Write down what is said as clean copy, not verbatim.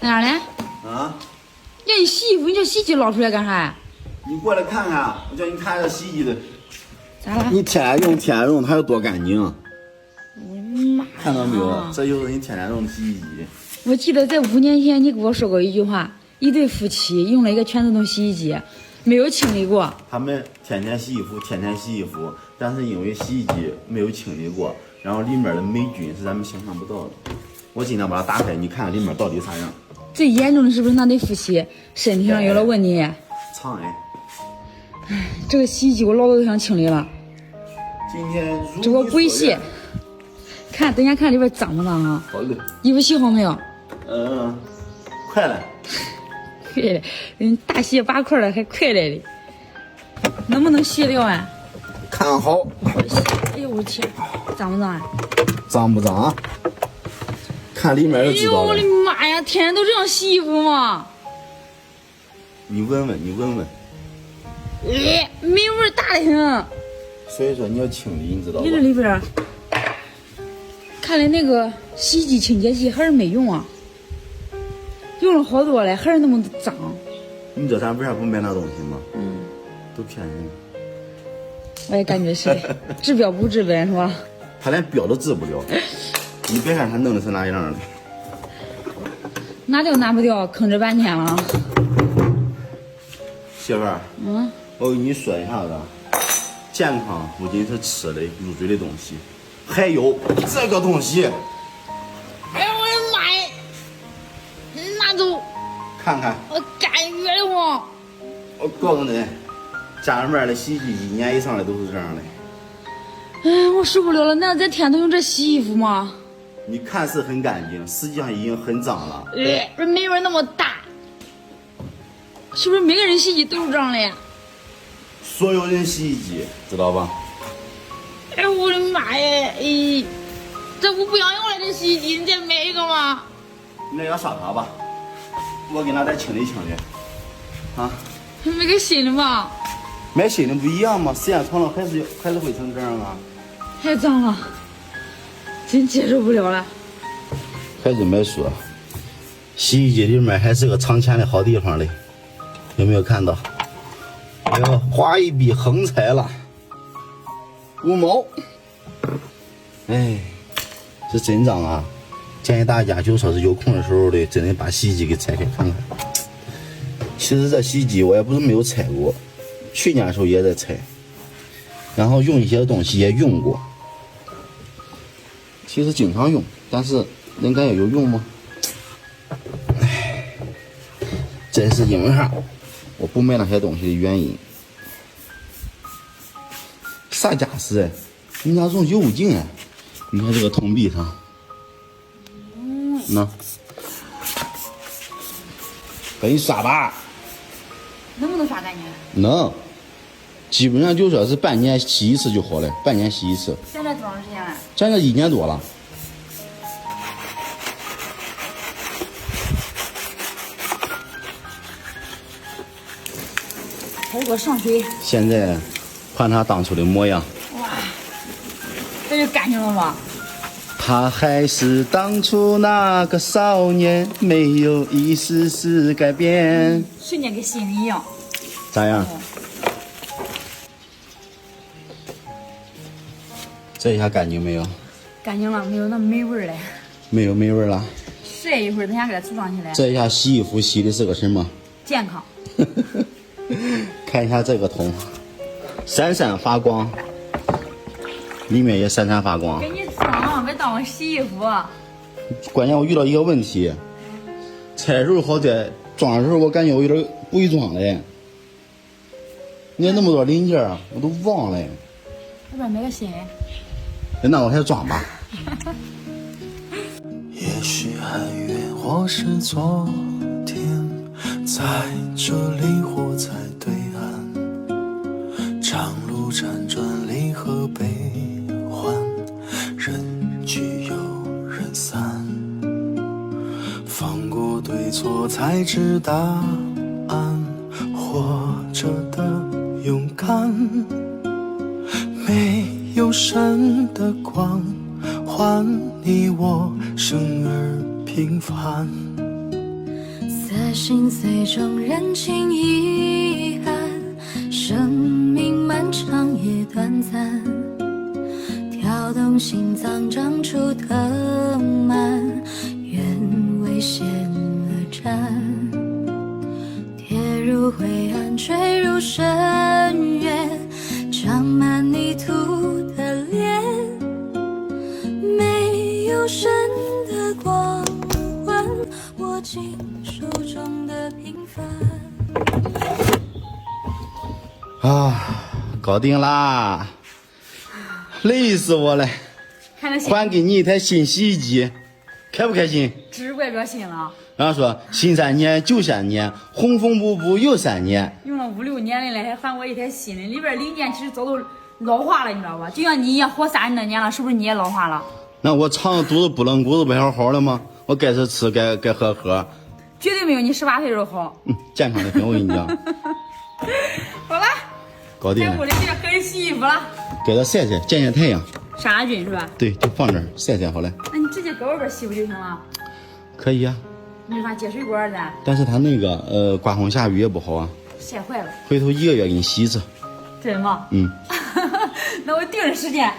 在哪儿呢？啊！让你洗衣服，你叫洗衣机捞出来干啥呀？你过来看看，我叫你看这洗衣机的。咋了？你天天用它有多干净？我的妈！看到没有？这就是你天天用的洗衣机。我记得在5年前你跟我说过一句话：一对夫妻用了一个全自动洗衣机，没有清理过。他们天天洗衣服，但是因为洗衣机没有清理过，然后里面的霉菌是咱们想象不到的。我今天把它打开，你看看里面到底啥样。最严重的是不是那对夫妻身体上有了问题？肠癌。这个洗衣机我老早都想清理了。今天这个鬼洗，看等下看里边脏不脏啊？好的。衣服洗好没有？快了。快了，大洗8块了，还快来的，能不能洗了啊？看好。哎呦我的天，脏不脏啊？脏不脏啊？看里面就知道了。哎呦我的妈呀，天天都这样洗衣服吗？你闻闻。霉味大得很。所以说你要清理，你知道吧？你这里边，看来那个洗衣机清洁剂还是没用啊，用了好多了，还是那么脏。你知道咱为啥不买那东西吗？都骗人。我也感觉是，治标不治本是吧？他连标都治不了。你别看他弄的是哪样的，拿掉拿不掉，坑着半天了。媳妇儿，我跟你说一下子，健康不仅是吃的入嘴的东西，还有这个东西。哎呦我的妈呀！拿走！看看，我干越的慌。我告诉你，家里面的洗衣机1年以上的都是这样的。哎，我受不了了！难道咱天天都用这洗衣服吗？你看似很干净，实际上已经很脏了。这霉味那么大，是不是每个人洗衣机都是这样的？所有人洗衣机，知道吧？哎我的妈呀！哎，这我不想用了，这洗衣机你再买一个吗？你那要刷卡吧，我给他再清理清理。啊？买个新的吧。买新的不一样吗？时间长了还是会成这样啊。太脏了，真接受不了了。还是买说，洗衣机里面还是个藏钱的好地方嘞，有没有看到？哎呦，花一笔横财了，5毛。哎，是真脏啊！建议大家就说是有空的时候的，真的把洗衣机给拆开看看。其实这洗衣机我也不是没有拆过，去年的时候也在拆，然后用一些东西也用过。其实经常用，但是人感觉有用吗？唉，这是因为啥？我不买那些东西的原因。啥家事哎？人家用油精哎！你看这个铜币上，那给你刷吧。能不能刷干净？能，基本上就说是半年洗一次就好了，半年洗一次。现在多长时间了？现在1年多了。还有个上水。现在看他当初的模样，哇，这就干净了吗？他还是当初那个少年，没有一丝丝改变。瞬间跟新的一样。咋样？这一下干净没有？干净了，没有那霉味了。没有霉味了。晒一会儿，等下给它组装起来。这一下洗衣服洗的是个什么？健康。看一下这个桶，闪闪发光，里面也闪闪发光。给你装，别当我洗衣服。关键我遇到一个问题，拆的时候好在，装的时候我感觉我有点不会装嘞。你看那么多零件，我都忘了。要不然买个新的。那我还是装吧。也许还愿或是昨天，在这里或在对岸，长路辗转离合悲欢，人聚又人散，放过对错才知答案，活着的勇敢，没有神的光환，你我生而平凡。在心碎中认清遗憾，生命漫长也短暂，跳动心脏长出藤蔓，愿为险而战，跌入灰暗坠入深渊，长满泥土的脸，没有神的光环，握紧手中的平凡。啊，搞定啦！累死我了！看着还给你一台新洗衣机，开不开心？直怪不心了。然后说新3年旧3年，缝缝补补又3年，用了5、6年的了，还换我一台新的，里边零件其实早都老化了，你知道吧？就像你一样活30多年了，是不是你也老化了？那我肠子肚子不冷鼓子不好好的吗？我该吃该喝，绝对没有你18岁时候好。健康的很，我跟你讲。好了，搞定了在屋，里给他开始洗衣服了，给它晒晒，见太阳。杀杀菌是吧？对，就放这儿晒晒好了。那你直接搁外边洗不就行了？可以啊，你说接水管的，但是它那个刮风下雨也不好啊。晒坏了，回头1个月给你洗一次。真的吗？嗯。那我定个时间，